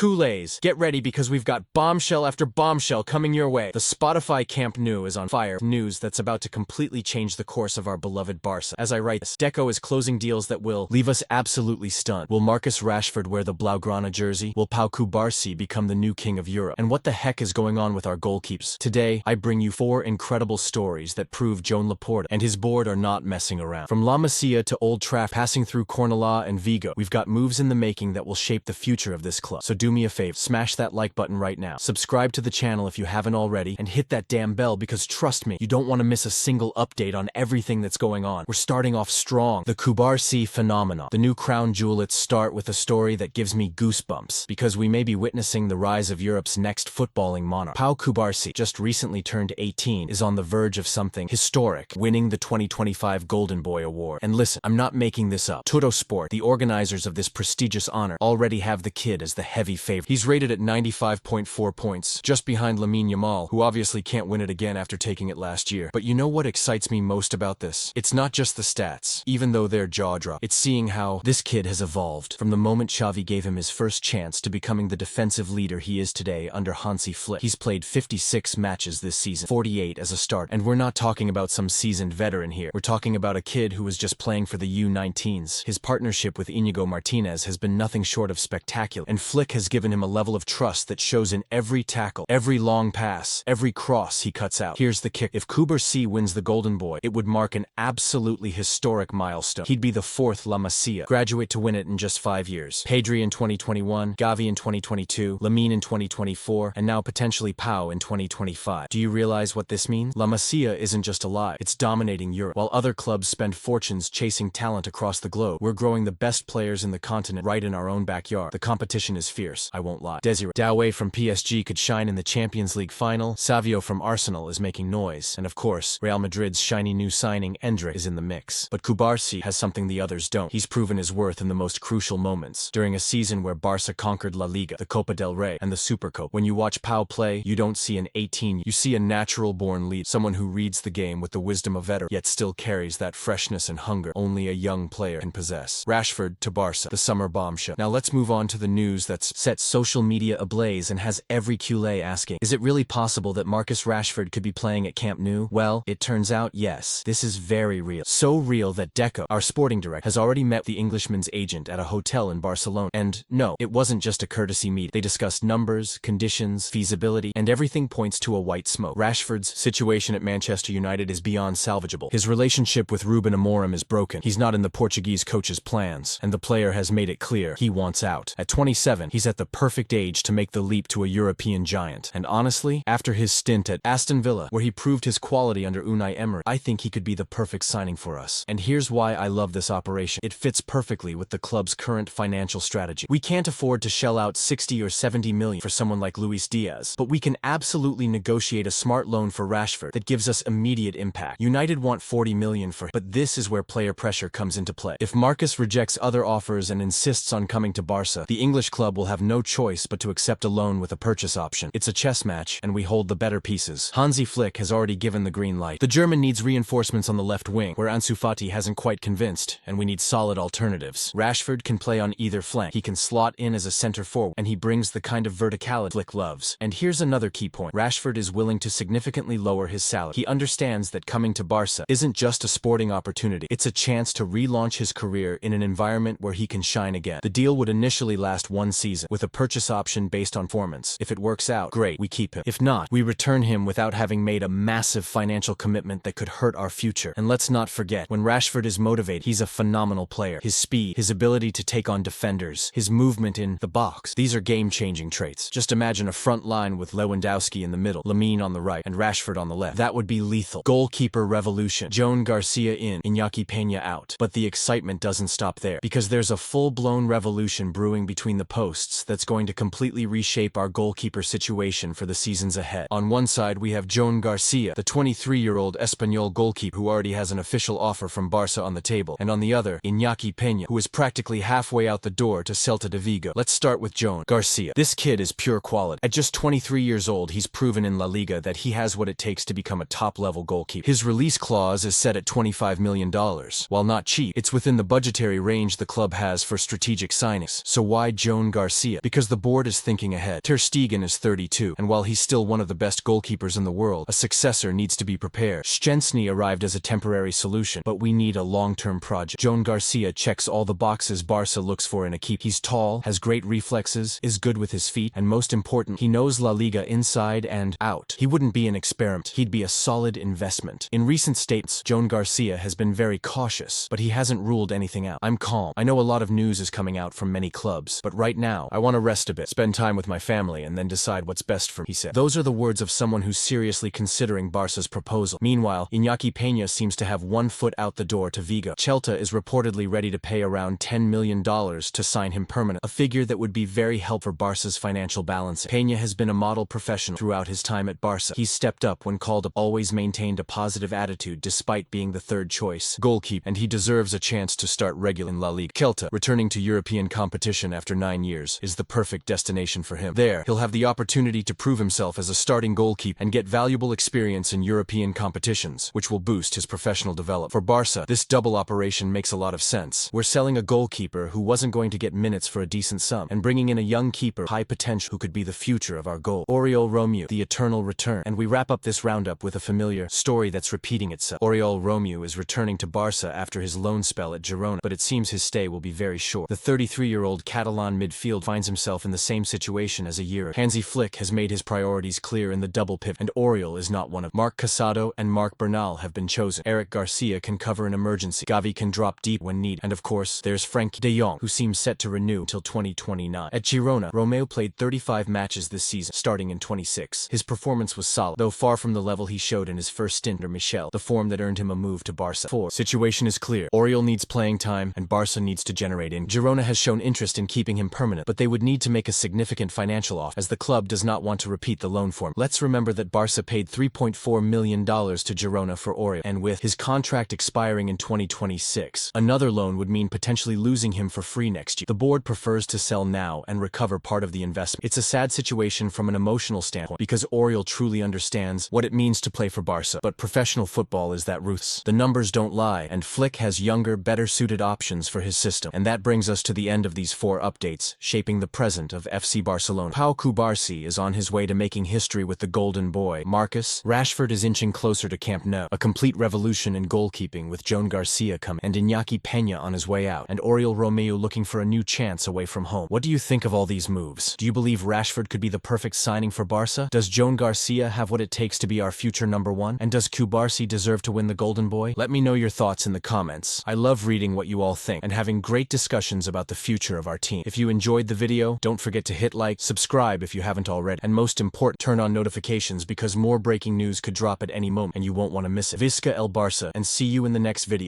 Kool-Aids, get ready because we've got bombshell after bombshell coming your way. The Spotify Camp Nou is on fire. News that's about to completely change the course of our beloved Barça. As I write this, Deco is closing deals that will leave us absolutely stunned. Will Marcus Rashford wear the Blaugrana jersey? Will Pau Kubarcí become the new king of Europe? And what the heck is going on with our goalkeepers? Today, I bring you 4 incredible stories that prove Joan Laporta and his board are not messing around. From La Masia to Old Trafford, passing through Cornellà and Vigo, we've got moves in the making that will shape the future of this club. So do me a favor, smash that like button right now. Subscribe to the channel if you haven't already, and hit that damn bell because trust me, you don't want to miss a single update on everything that's going on. We're starting off strong. The Kubarcí phenomenon. The new crown jewel. Let's start with a story that gives me goosebumps because we may be witnessing the rise of Europe's next footballing monarch. Pau Kubarcí, just recently turned 18, is on the verge of something historic, winning the 2025 Golden Boy award. And listen, I'm not making this up. Tuttosport, the organizers of this prestigious honor, already have the kid as the heavy favorite. He's rated at 95.4 points, just behind Lamine Yamal, who obviously can't win it again after taking it last year. But you know what excites me most about this? It's not just the stats, even though they're jaw-dropping. It's seeing how this kid has evolved from the moment Xavi gave him his first chance to becoming the defensive leader he is today under Hansi Flick. He's played 56 matches this season, 48 as a start, and we're not talking about some seasoned veteran here. We're talking about a kid who was just playing for the U19s. His partnership with Íñigo Martínez has been nothing short of spectacular, and Flick has given him a level of trust that shows in every tackle, every long pass, every cross he cuts out. Here's the kick. If Kubarcí wins the Golden Boy, it would mark an absolutely historic milestone. He'd be the 4th La Masia graduate to win it in just 5 years. Pedri in 2021, Gavi in 2022, Lamine in 2024, and now potentially Pau in 2025. Do you realize what this means? La Masia isn't just alive, it's dominating Europe. While other clubs spend fortunes chasing talent across the globe, we're growing the best players in the continent right in our own backyard. The competition is fierce, I won't lie. Desiree Doué from PSG could shine in the Champions League final, Savio from Arsenal is making noise, and of course, Real Madrid's shiny new signing, Endrick, is in the mix. But Kubarcí has something the others don't. He's proven his worth in the most crucial moments. During a season where Barça conquered La Liga, the Copa del Rey, and the Supercopa. When you watch Pau play, you don't see an 18, you see a natural-born leader, someone who reads the game with the wisdom of veteran, yet still carries that freshness and hunger only a young player can possess. Rashford to Barça, the summer bombshell. Now let's move on to the news that's set social media ablaze and has every Culé asking, is it really possible that Marcus Rashford could be playing at Camp Nou? Well, it turns out yes, this is very real. So real that Deco, our sporting director, has already met the Englishman's agent at a hotel in Barcelona. And no, it wasn't just a courtesy meeting. They discussed numbers, conditions, feasibility, and everything points to a white smoke. Rashford's situation at Manchester United is beyond salvageable. His relationship with Ruben Amorim is broken. He's not in the Portuguese coach's plans, and the player has made it clear he wants out. At 27, he's at the perfect age to make the leap to a European giant. And honestly, after his stint at Aston Villa, where he proved his quality under Unai Emery, I think he could be the perfect signing for us. And here's why I love this operation. It fits perfectly with the club's current financial strategy. We can't afford to shell out 60 or 70 million for someone like Luis Diaz, but we can absolutely negotiate a smart loan for Rashford that gives us immediate impact. United want 40 million for him, but this is where player pressure comes into play. If Marcus rejects other offers and insists on coming to Barça, the English club will have no choice but to accept a loan with a purchase option. It's a chess match, and we hold the better pieces. Hansi Flick has already given the green light. The German needs reinforcements on the left wing, where Ansu Fati hasn't quite convinced, and we need solid alternatives. Rashford can play on either flank. He can slot in as a center forward, and he brings the kind of verticality Flick loves. And here's another key point. Rashford is willing to significantly lower his salary. He understands that coming to Barça isn't just a sporting opportunity. It's a chance to relaunch his career in an environment where he can shine again. The deal would initially last 1 season, with a purchase option based on performance. If it works out, great, we keep him. If not, we return him without having made a massive financial commitment that could hurt our future. And let's not forget, when Rashford is motivated, he's a phenomenal player. His speed, his ability to take on defenders, his movement in the box, these are game-changing traits. Just imagine a front line with Lewandowski in the middle, Lamine on the right, and Rashford on the left. That would be lethal. Goalkeeper revolution. Joan García in, Iñaki Peña out. But the excitement doesn't stop there, because there's a full-blown revolution brewing between the posts that's going to completely reshape our goalkeeper situation for the seasons ahead. On one side, we have Joan García, the 23-year-old Espanyol goalkeeper who already has an official offer from Barça on the table, and on the other, Iñaki Peña, who is practically halfway out the door to Celta de Vigo. Let's start with Joan García. This kid is pure quality. At just 23 years old, he's proven in La Liga that he has what it takes to become a top-level goalkeeper. His release clause is set at $25 million. While not cheap, it's within the budgetary range the club has for strategic signings. So why Joan García? Garcia, because the board is thinking ahead. Ter Stegen is 32, and while he's still one of the best goalkeepers in the world, a successor needs to be prepared. Szczęsny arrived as a temporary solution, but we need a long-term project. Joan Garcia checks all the boxes Barca looks for in a keeper. He's tall, has great reflexes, is good with his feet, and most important, he knows La Liga inside and out. He wouldn't be an experiment, he'd be a solid investment. In recent statements, Joan Garcia has been very cautious, but he hasn't ruled anything out. I'm calm. I know a lot of news is coming out from many clubs, but right now, I want to rest a bit, spend time with my family, and then decide what's best for me, he said. Those are the words of someone who's seriously considering Barca's proposal. Meanwhile, Iñaki Peña seems to have one foot out the door to Vigo. Celta is reportedly ready to pay around $10 million to sign him permanent, a figure that would be very helpful for Barca's financial balancing. Peña has been a model professional throughout his time at Barca. He's stepped up when called up, always maintained a positive attitude despite being the third choice goalkeeper, and he deserves a chance to start regularly in La Liga. Celta, returning to European competition after 9 years, is the perfect destination for him. There, he'll have the opportunity to prove himself as a starting goalkeeper and get valuable experience in European competitions, which will boost his professional development. For Barca, this double operation makes a lot of sense. We're selling a goalkeeper who wasn't going to get minutes for a decent sum, and bringing in a young keeper, high potential, who could be the future of our goal. Oriol Romeu, the eternal return. And we wrap up this roundup with a familiar story that's repeating itself. Oriol Romeu is returning to Barca after his loan spell at Girona, but it seems his stay will be very short. The 33-year-old Catalan midfield finds himself in the same situation as a year ago. Hansi Flick has made his priorities clear in the double pivot, and Oriol is not one of them. Marc Casado and Marc Bernal have been chosen. Eric Garcia can cover an emergency. Gavi can drop deep when needed. And of course, there's Frenkie de Jong, who seems set to renew until 2029. At Girona, Romeu played 35 matches this season, starting in 26. His performance was solid, though far from the level he showed in his first stint under Michel, the form that earned him a move to Barca. Situation is clear. Oriol needs playing time, and Barca needs to generate in. Girona has shown interest in keeping him permanent, but they would need to make a significant financial offer, as the club does not want to repeat the loan form. Let's remember that Barca paid $3.4 million to Girona for Oriol, and with his contract expiring in 2026, another loan would mean potentially losing him for free next year. The board prefers to sell now and recover part of the investment. It's a sad situation from an emotional standpoint, because Oriol truly understands what it means to play for Barca, but professional football is that ruthless. The numbers don't lie, and Flick has younger, better-suited options for his system. And that brings us to the end of these 4 updates, shaping the present of FC Barcelona. Pau Kubarcí is on his way to making history with the Golden Boy. Marcus Rashford is inching closer to Camp Nou. A complete revolution in goalkeeping with Joan Garcia coming, and Iñaki Peña on his way out, and Oriol Romeu looking for a new chance away from home. What do you think of all these moves? Do you believe Rashford could be the perfect signing for Barca? Does Joan Garcia have what it takes to be our future number 1? And does Kubarcí deserve to win the Golden Boy? Let me know your thoughts in the comments. I love reading what you all think and having great discussions about the future of our team. If you enjoyed the video, don't forget to hit like, subscribe if you haven't already, and most important, turn on notifications because more breaking news could drop at any moment and you won't want to miss it. Visca el Barça, and see you in the next video.